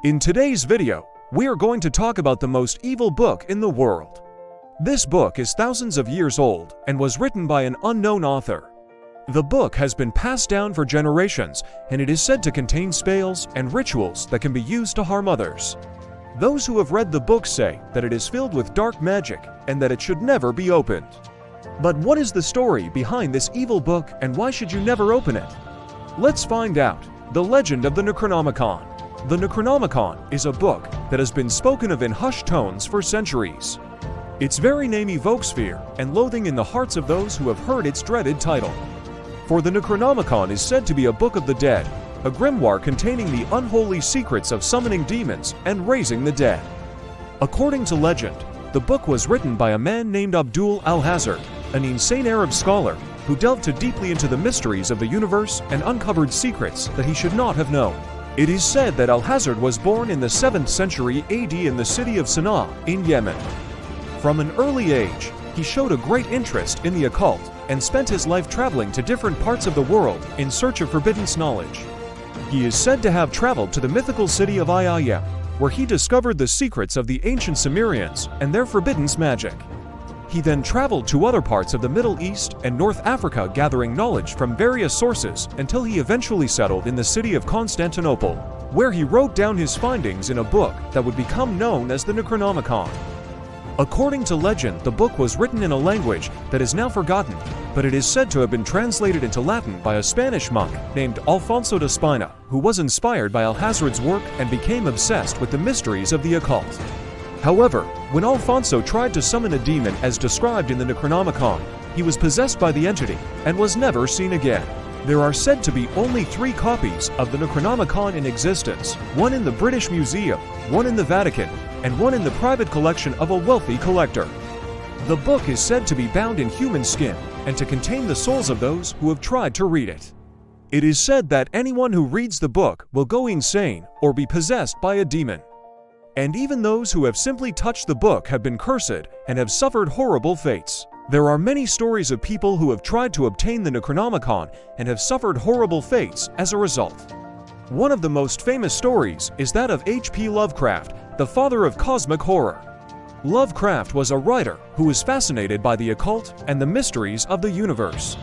In today's video, we are going to talk about the most evil book in the world. This book is thousands of years old and was written by an unknown author. The book has been passed down for generations, and it is said to contain spells and rituals that can be used to harm others. Those who have read the book say that it is filled with dark magic and that it should never be opened. But what is the story behind this evil book, and why should you never open it? Let's find out. The legend of the Necronomicon. The Necronomicon is a book that has been spoken of in hushed tones for centuries. Its very name evokes fear and loathing in the hearts of those who have heard its dreaded title. For the Necronomicon is said to be a book of the dead, a grimoire containing the unholy secrets of summoning demons and raising the dead. According to legend, the book was written by a man named Abdul al-Hazard, an insane Arab scholar who delved too deeply into the mysteries of the universe and uncovered secrets that he should not have known. It is said that al-Hazard was born in the 7th century AD in the city of Sana'a in Yemen. From an early age, he showed a great interest in the occult and spent his life traveling to different parts of the world in search of forbidden knowledge. He is said to have traveled to the mythical city of Ayayem, where he discovered the secrets of the ancient Sumerians and their forbidden magic. He then traveled to other parts of the Middle East and North Africa, gathering knowledge from various sources until he eventually settled in the city of Constantinople, where he wrote down his findings in a book that would become known as the Necronomicon. According to legend, the book was written in a language that is now forgotten, but it is said to have been translated into Latin by a Spanish monk named Alfonso de Spina, who was inspired by al-Hazard's work and became obsessed with the mysteries of the occult. However, when Alfonso tried to summon a demon as described in the Necronomicon, he was possessed by the entity and was never seen again. There are said to be only 3 copies of the Necronomicon in existence, one in the British Museum, one in the Vatican, and one in the private collection of a wealthy collector. The book is said to be bound in human skin and to contain the souls of those who have tried to read it. It is said that anyone who reads the book will go insane or be possessed by a demon. And even those who have simply touched the book have been cursed and have suffered horrible fates. There are many stories of people who have tried to obtain the Necronomicon and have suffered horrible fates as a result. One of the most famous stories is that of H.P. Lovecraft, the father of cosmic horror. Lovecraft was a writer who was fascinated by the occult and the mysteries of the universe.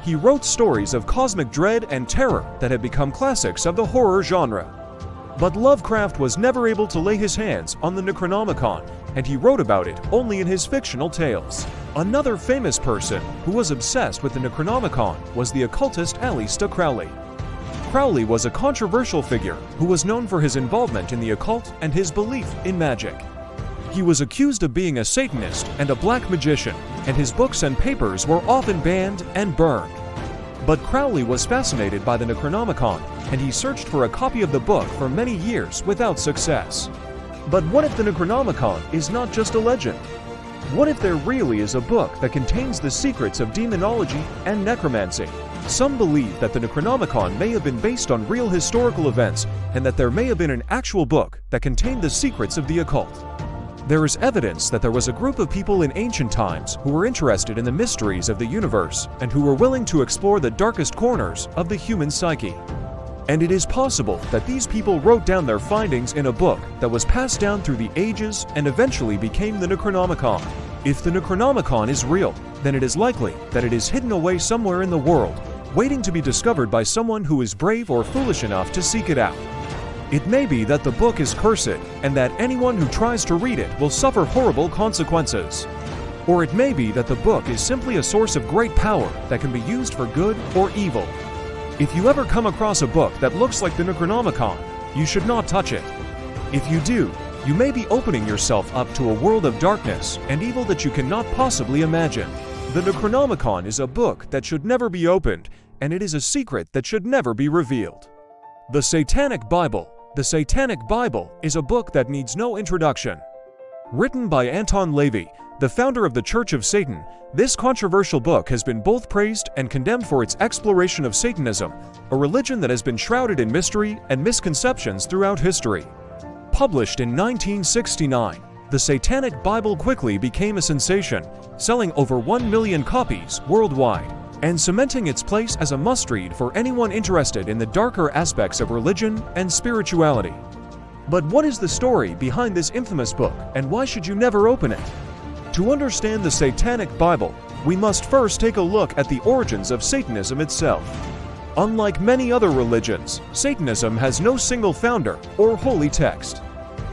He wrote stories of cosmic dread and terror that have become classics of the horror genre. But Lovecraft was never able to lay his hands on the Necronomicon, and he wrote about it only in his fictional tales. Another famous person who was obsessed with the Necronomicon was the occultist Aleister Crowley. Crowley was a controversial figure who was known for his involvement in the occult and his belief in magic. He was accused of being a Satanist and a black magician, and his books and papers were often banned and burned. But Crowley was fascinated by the Necronomicon, and he searched for a copy of the book for many years without success. But what if the Necronomicon is not just a legend? What if there really is a book that contains the secrets of demonology and necromancy? Some believe that the Necronomicon may have been based on real historical events, and that there may have been an actual book that contained the secrets of the occult. There is evidence that there was a group of people in ancient times who were interested in the mysteries of the universe and who were willing to explore the darkest corners of the human psyche. And it is possible that these people wrote down their findings in a book that was passed down through the ages and eventually became the Necronomicon. If the Necronomicon is real, then it is likely that it is hidden away somewhere in the world, waiting to be discovered by someone who is brave or foolish enough to seek it out. It may be that the book is cursed and that anyone who tries to read it will suffer horrible consequences. Or it may be that the book is simply a source of great power that can be used for good or evil. If you ever come across a book that looks like the Necronomicon, you should not touch it. If you do, you may be opening yourself up to a world of darkness and evil that you cannot possibly imagine. The Necronomicon is a book that should never be opened, and it is a secret that should never be revealed. The Satanic Bible. The Satanic Bible is a book that needs no introduction. Written by Anton LaVey, the founder of the Church of Satan, this controversial book has been both praised and condemned for its exploration of Satanism, a religion that has been shrouded in mystery and misconceptions throughout history. Published in 1969, the Satanic Bible quickly became a sensation, selling over 1 million copies worldwide. and cementing its place as a must-read for anyone interested in the darker aspects of religion and spirituality. But what is the story behind this infamous book, and why should you never open it? To understand the Satanic Bible, we must first take a look at the origins of Satanism itself. Unlike many other religions, Satanism has no single founder or holy text.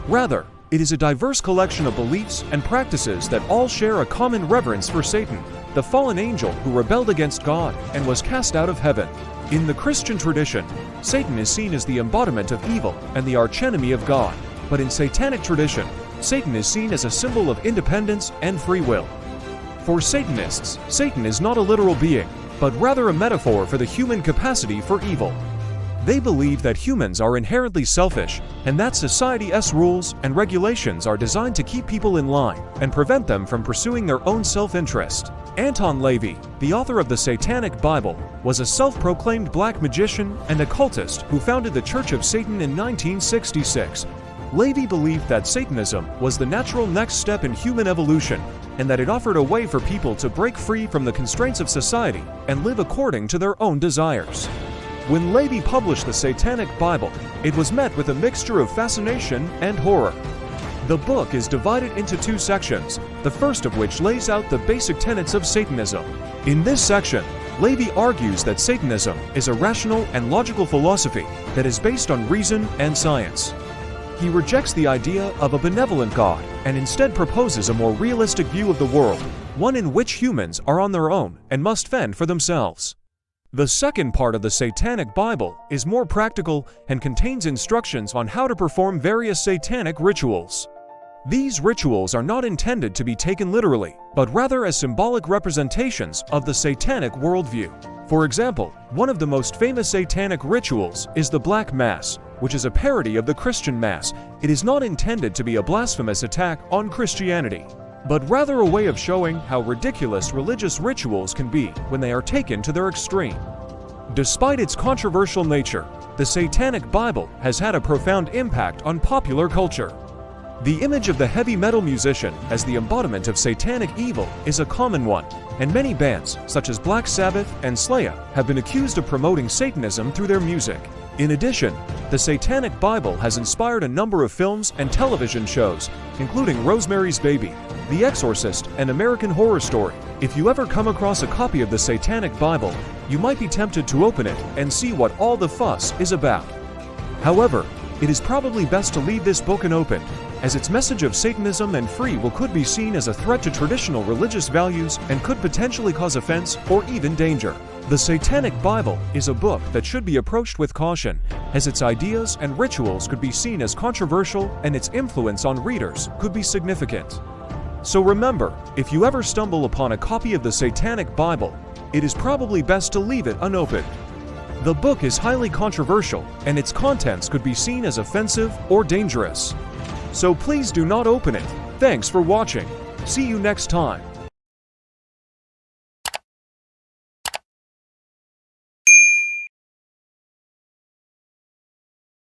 Rather, it is a diverse collection of beliefs and practices that all share a common reverence for Satan, the fallen angel who rebelled against God and was cast out of heaven. In the Christian tradition, Satan is seen as the embodiment of evil and the archenemy of God. But in Satanic tradition, Satan is seen as a symbol of independence and free will. For Satanists, Satan is not a literal being, but rather a metaphor for the human capacity for evil. They believe that humans are inherently selfish and that society's rules and regulations are designed to keep people in line and prevent them from pursuing their own self-interest. Anton LaVey, the author of the Satanic Bible, was a self-proclaimed black magician and occultist who founded the Church of Satan in 1966. LaVey believed that Satanism was the natural next step in human evolution and that it offered a way for people to break free from the constraints of society and live according to their own desires. When LaVey published the Satanic Bible, it was met with a mixture of fascination and horror. The book is divided into two sections, the first of which lays out the basic tenets of Satanism. In this section, LaVey argues that Satanism is a rational and logical philosophy that is based on reason and science. He rejects the idea of a benevolent God and instead proposes a more realistic view of the world, one in which humans are on their own and must fend for themselves. The second part of the Satanic Bible is more practical and contains instructions on how to perform various satanic rituals. These rituals are not intended to be taken literally, but rather as symbolic representations of the satanic worldview. For example, one of the most famous satanic rituals is the Black Mass, which is a parody of the Christian Mass. It is not intended to be a blasphemous attack on Christianity, but rather a way of showing how ridiculous religious rituals can be when they are taken to their extreme. Despite its controversial nature, the Satanic Bible has had a profound impact on popular culture. The image of the heavy metal musician as the embodiment of satanic evil is a common one, and many bands, such as Black Sabbath and Slayer, have been accused of promoting Satanism through their music. In addition, the Satanic Bible has inspired a number of films and television shows, including Rosemary's Baby, The Exorcist, and American Horror Story. If you ever come across a copy of the Satanic Bible, you might be tempted to open it and see what all the fuss is about. However, it is probably best to leave this book unopened, as its message of Satanism and free will could be seen as a threat to traditional religious values and could potentially cause offense or even danger. The Satanic Bible is a book that should be approached with caution, as its ideas and rituals could be seen as controversial and its influence on readers could be significant. So remember, if you ever stumble upon a copy of the Satanic Bible, it is probably best to leave it unopened. The book is highly controversial, and its contents could be seen as offensive or dangerous. So please do not open it. Thanks for watching. See you next time.